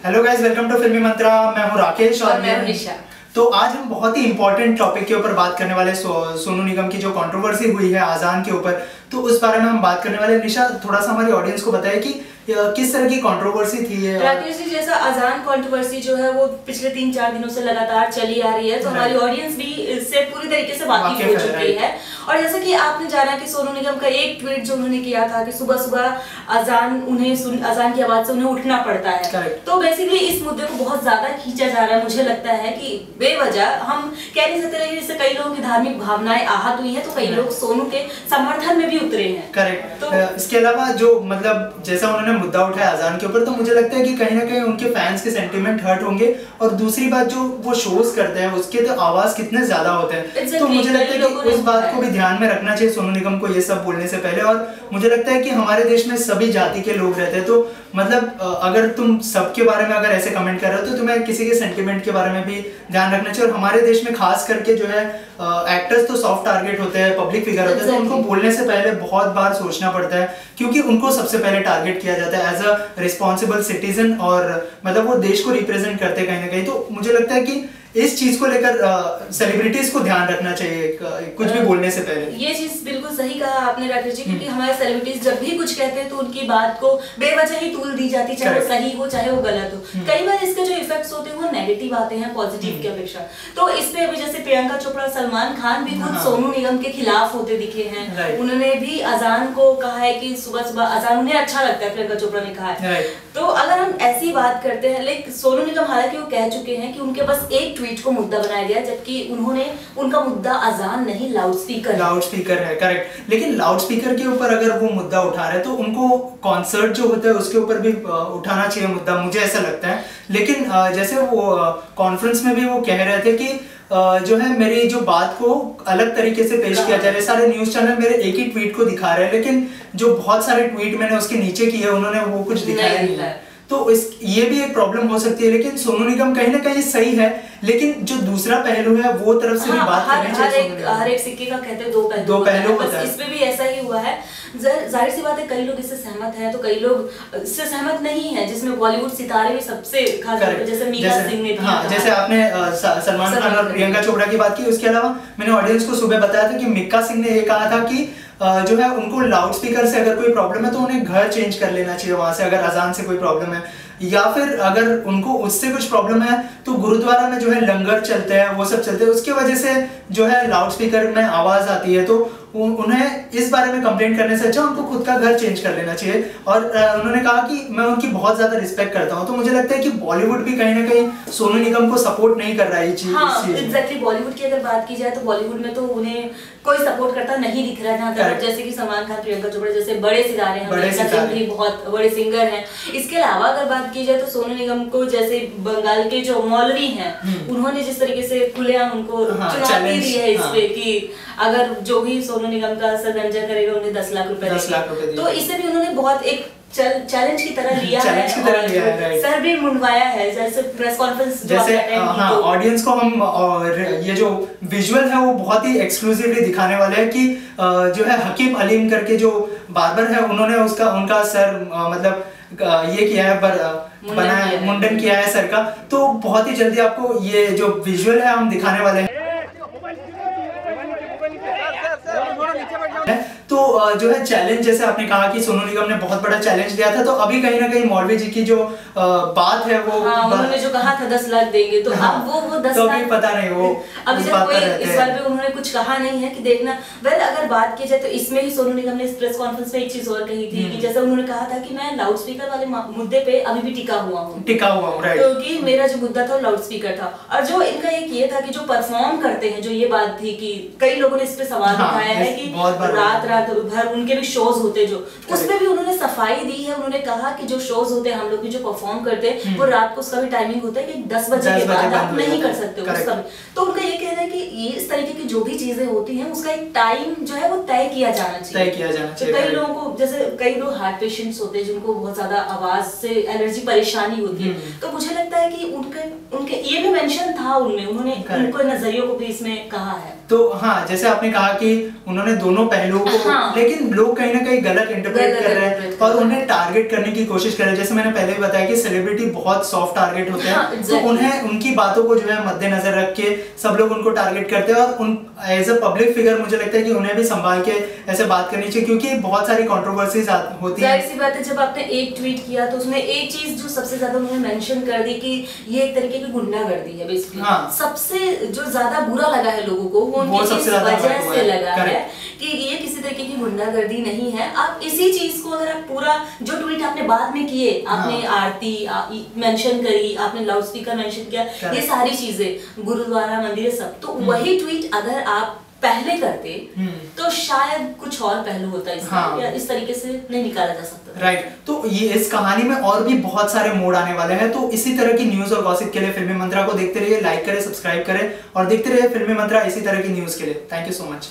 Hello guys, welcome to फिल्मी मंत्रा। मैं हूं राकेश और मैं हूं निशा। तो आज हम बहुत ही इंपॉर्टेंट टॉपिक के ऊपर बात करने वाले सोनू निगम की जो कंट्रोवर्सी हुई है अजान के ऊपर, तो उस बारे में हम बात करने वाले। निशा, थोड़ा सा हमारी ऑडियंस को बताए कि किस तरह की कंट्रोवर्सी थी ये। राकेश जी, जैसा अजान कंट्रोवर्सी जो है वो पिछले 3-4 दिनों से लगातार चली आ रही है, तो हमारी ऑडियंस भी इससे पूरी तरीके से वाकिफ हो चुकी है। और जैसा कि आपने जाना कि सोनू निगम का एक ट्वीट जो उन्होंने किया था कि सुबह सुबह अजान की आवाज से उन्हें उठना पड़ता है, तो बेसिकली इस मुद्दे को बहुत ज्यादा खींचा जा रहा है। मुझे लगता है कि बेवजह हम कह नहीं सकते, लेकिन इससे कई लोगों की धार्मिक भावनाएं आहत हुई है, तो कई लोग सोनू के समर्थन में भी उतरे हैं। करेक्ट। तो इसके अलावा जो मतलब जैसा उन्होंने मुद्दा उठाया अजान के ऊपर, तो मुझे लगता है कि कहीं ना कहीं उनके फैंस के सेंटीमेंट हर्ट होंगे। और दूसरी बात, जो वो शोज करते हैं उसके तो आवाज कितने ज्यादा होते हैं, तो मुझे लगता है कि उस बात को भी ध्यान में रखना चाहिए सोनू निगम को ये सब बोलने से पहले। और मुझे लगता है कि हमारे देश में सभी जाति के लोग रहते हैं, तो मतलब अगर तुम सबके बारे में अगर ऐसे कमेंट कर रहे हो तो तुम्हें किसी के सेंटीमेंट के बारे में भी ध्यान रखना चाहिए। और हमारे देश में खास करके जो है एक्टर्स तो सॉफ्ट टारगेट होते हैं, पब्लिक फिगर होते हैं, तो उनको बोलने से पहले बहुत बार सोचना पड़ता है, क्योंकि उनको सबसे पहले टारगेट किया जाता है एज अ रिस्पॉन्सिबल सिटीजन। और मतलब वो देश को रिप्रेजेंट करते हैं कहीं ना कहीं। तो मुझे लगता है कि इस चीज को लेकर सेलिब्रिटीज को ध्यान रखना चाहिए कुछ भी बोलने से पहले। ये चीज बिल्कुल सही कहा आपने राकेश जी, क्योंकि हमारे सेलिब्रिटीज जब भी कुछ कहते हैं तो उनकी बात को बेवजह ही तूल दी जाती, चाहे वो सही हो चाहे वो गलत हो। कई बार इसके जो इफेक्ट्स होते हैं वो नेगेटिव आते हैं पॉजिटिव की अपेक्षा। तो इसमें अभी जैसे प्रियंका चोपड़ा, सलमान खान भी खुद सोनू निगम के खिलाफ होते दिखे हैं। उन्होंने भी अजान को कहा है कि सुबह सुबह अजान उन्हें अच्छा लगता है, प्रियंका चोपड़ा ने कहा है। तो अगर हम ऐसी बात करते हैं, लेकिन सोनू निगम हालांकि वो कह चुके हैं कि उनके बस एक ट्वीट को मुद्दा बनाया गया, जबकि उनका मुद्दा अजान नहीं लाउडस्पीकर है। करेक्ट। लेकिन लाउडस्पीकर के ऊपर अगर वो मुद्दा उठा रहे हैं तो उनको कॉन्सर्ट जो होता है उसके ऊपर भी उठाना चाहिए मुद्दा, मुझे ऐसा लगता है। लेकिन जैसे वो कॉन्फ्रेंस में भी वो कह रहे थे कि जो है मेरी जो बात को अलग तरीके से पेश किया जा रहा है। सारे न्यूज चैनल मेरे एक ही ट्वीट को दिखा रहे हैं, लेकिन जो बहुत सारे ट्वीट मैंने उसके नीचे किए उन्होंने वो कुछ दिखाया नहीं है। तो ये भी एक प्रॉब्लम हो सकती है। लेकिन सोनू निगम कहीं ना कहीं सही है, लेकिन जो दूसरा पहलू है वो तरफ से भी बात करनी चाहिए। हर एक सिक्के का कहते हैं दो पहलू होता है। इसमें भी ऐसा ही हुआ है। जाहिर सी बात है, कई लोग इससे सहमत हैं तो कई लोग इससे सहमत नहीं है, जिसमें बॉलीवुड सितारे भी सबसे खास, जैसे मीका सिंह ने भी। जैसे आपने सलमान खान और प्रियंका चोपड़ा की बात की, उसके अलावा मैंने ऑडियंस को सुबह बताया था कि मीका सिंह ने ये कहा था कि जो है उनको लाउडस्पीकर से अगर कोई प्रॉब्लम है तो उन्हें घर चेंज कर लेना चाहिए वहां से, अगर अजान से कोई प्रॉब्लम है। या फिर अगर उनको उससे कुछ प्रॉब्लम है तो गुरुद्वारा में जो है लंगर चलते हैं, वो सब चलते हैं, उसके वजह से जो है लाउडस्पीकर में आवाज आती है। तो उन्हें इस बारे में कंप्लेंट करने से अच्छा उनको खुद का घर चेंज कर लेना चाहिए। और उन्होंने कहा कि मैं उनकी बहुत ज्यादा रिस्पेक्ट करता हूं। तो मुझे लगता है कि बॉलीवुड भी कहीं ना कहीं सोनू निगम को सपोर्ट नहीं कर रहा है ये चीज। हाँ, एग्जैक्टली। बॉलीवुड की अगर बात की जाए तो बॉलीवुड में तो उन्हें कोई सपोर्ट करता नहीं दिख रहा है, जहाँ तक जैसे कि सलमान खान, प्रियंका चोपड़ा जैसे बड़े सितारे हैं, भी बहुत बड़े सिंगर हैं। इसके अलावा अगर बात की जाए तो सोनू निगम को जैसे बंगाल के जो मौलवी हैं उन्होंने जिस तरीके से खुलेआम उनको चुनौती दी है इसपे कि अगर जो भी सोनू निगम का सदंजा करेगा उन्हें 10 लाख रुपए देंगे। तो इसे भी उन्होंने बहुत एक चैलेंज की तरह लिया है, सर भी मुंडवाया है, जैसे प्रेस कॉन्फ्रेंस जैसे ऑडियंस को हम और ये जो विजुअल है वो बहुत ही एक्सक्लूसिवली दिखाने वाले हैं कि जो है हकीम अलीम करके जो बार्बर है उन्होंने उनका सर मतलब ये किया है, बनाया, मुंडन किया है सर का। तो बहुत ही जल्दी आपको ये जो विजुअल है हम दिखाने वाले हैं। तो जो है चैलेंज, जैसे आपने कहा कि सोनू निगम ने बहुत बड़ा चैलेंज दिया था, तो अभी कहीं ना कहीं मौलवी जी की जो बात है वो उन्होंने जो कहा था 10 लाख देंगे, तो अब वो 10 लाख तो पता नहीं वो अभी जब कोई इस बार भी उन्होंने कुछ कहा नहीं है कि देखना। वेल, अगर बात की जाए तो इसमें ही सोनू निगम ने इस प्रेस कॉन्फ्रेंस में एक चीज और कही थी कि जैसे उन्होंने कहा था कि मैं लाउडस्पीकर वाले मुद्दे पे अभी भी टिका हुआ हूँ, क्योंकि मेरा जो मुद्दा था लाउडस्पीकर था। और जो इनका एक ये था कि जो परफॉर्म करते हैं, जो ये बात थी कि कई लोगों ने इस पे सवाल उठाया है कि रात भर उनके भी शोज होते जो उसमें भी उन्होंने सफाई दी है। उन्होंने कहा कि जो शोज होते हैं हम लोग भी जो परफॉर्म करते हैं वो रात को उसका भी टाइमिंग होता है कि 10 बजे के बाद आप नहीं कर सकते हो उसका भी। तो उनका ये कहना है कि ये इस तरीके की जो भी चीजें होती हैं उसका एक टाइम जो है वो तय किया जाना चाहिए। तो कई लोगों को, जैसे कई लोग हार्ट पेशेंट्स होते हैं जिनको बहुत ज्यादा आवाज से एलर्जी परेशानी होती है, तो मुझे लगता है कि उनके ये भी मेंशन था उन्होंने उनको नजरियों को भी इसमें कहा है। तो जैसे आपने कहा कि उन्होंने दोनों पहलुओं को, लेकिन लोग कहीं ना कहीं गलत इंटरप्रेट कर रहे हैं। और उन्हें टारगेट करने की कोशिश करे। जैसे मैंने पहले भी बताया कि सेलिब्रिटी बहुत सॉफ्ट टारगेट होते हैं, तो उन्हें उनकी बातों को जो है मद्देनजर रख के सब लोग उनको टारगेट करते हैं, और उन एज अ पब्लिक फिगर मुझे लगता है कि उन्हें भी संभाल के ऐसे बात करनी चाहिए, क्योंकि बहुत सारी कंट्रोवर्सीज होती है। जाहिर सी बात है, जब आपने एक ट्वीट किया तो उसमें एक चीज जो सबसे ज्यादा उन्होंने मेंशन कर दी कि ये एक तरीके की गुंडागर्दी है बेसिकली। सबसे जो ज्यादा बुरा लगा है लोगों को वो उनकी इस वजह से लगा है कि ये किसी तरीके की गुंडागर्दी नहीं है। आप इसी चीज को अगर आप पूरा जो ट्वीट आपने बाद में किए, आपने आरती मेंशन करी, आपने लाउड स्पीकर मेंशन किया, ये सारी चीजें गुरुद्वारा मंदिर सब, तो वही ट्वीट अगर आप पहले करते तो शायद कुछ और पहलू होता है इसका, या इस तरीके से नहीं निकाला जा सकता। राइट। तो ये इस कहानी में और भी बहुत सारे मोड़ आने वाले हैं, तो इसी तरह की न्यूज और गॉसिप के लिए फिल्मी मंत्रा को देखते रहिए, लाइक करें, सब्सक्राइब करें और देखते रहिए फिल्मी मंत्रा इसी तरह की न्यूज के लिए। Thank you so much.